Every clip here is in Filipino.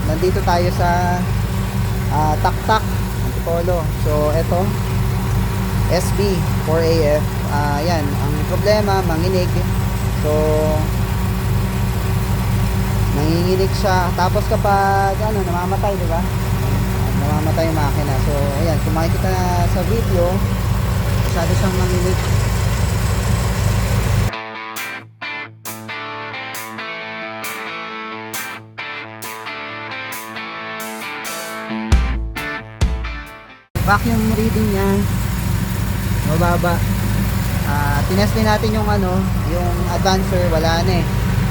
nandito tayo sa Taktak Antipolo. So ito SB 4AF. Yan, ang problema, manginig. So nanginginig siya. Tapos kapag namamatay, di ba? Namamatay yung makina. So ayan, kung makikita na sa video, masyado siyang manginig. Vacuum reading niya mababa. Tinest din natin yung yung advancer, wala na eh.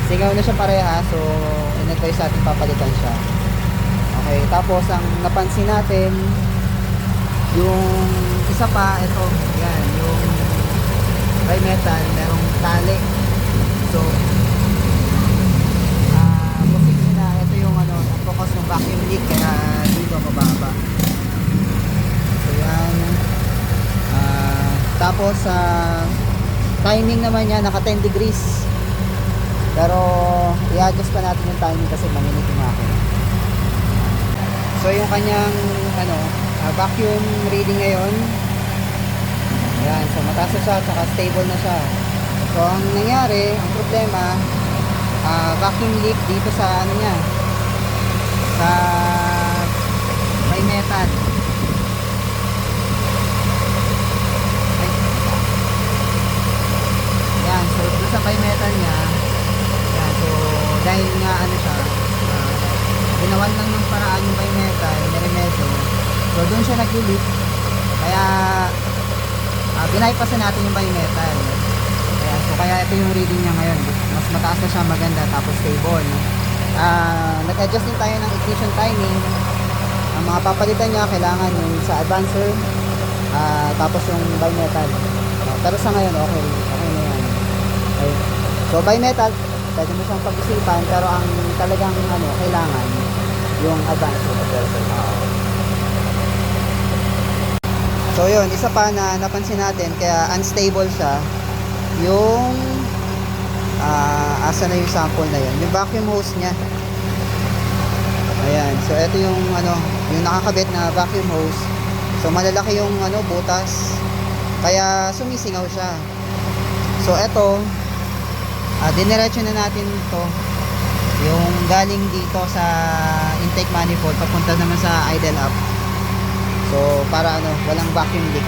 Singaw na siya pareha, so in-advise natin papalitan siya. Okay, tapos ang napansin natin yung isa pa, ito, yan, yung bimetal, merong tali. So posible na ito yung focus ng vacuum leak, kaya dito mababa. So yan. Tapos timing naman niya naka 10 degrees. Pero i-adjust pa natin yung timing kasi manginig yung makina. So yung kanyang vacuum reading ngayon. Ayan, so mataas na siya, saka stable na siya. So ang nangyari, ang problema, vacuum leak dito sa niya, sa bimetal. Ayan, so doon sa bimetal niya, ayan, so dahil nga siya, ginawan lang ng paraan yung bimetal, niremedyo. So doon siya nag-leak, kaya binaypasan natin yung bimetal. Kaya ito yung reading niya ngayon, mas mataas na siya, maganda, tapos stable. Nag-adjust din tayo ng ignition timing. Ang mga papalitan niya kailangan yung sa advancer, tapos yung bimetal. Pero sa ngayon okay na yan. Okay. So bimetal pwede mo siyang pag-isipan, pero ang talagang kailangan yung advancer. So yun, isa pa na napansin natin kaya unstable siya, yung asa na yung sample na yun, yung vacuum hose niya. Ayan, so ito yung yung nakakabit na vacuum hose. So malalaki yung butas, kaya sumisingaw siya. So ito, diniretso na natin to, yung galing dito sa intake manifold papunta naman sa idle up. So para walang vacuum leak.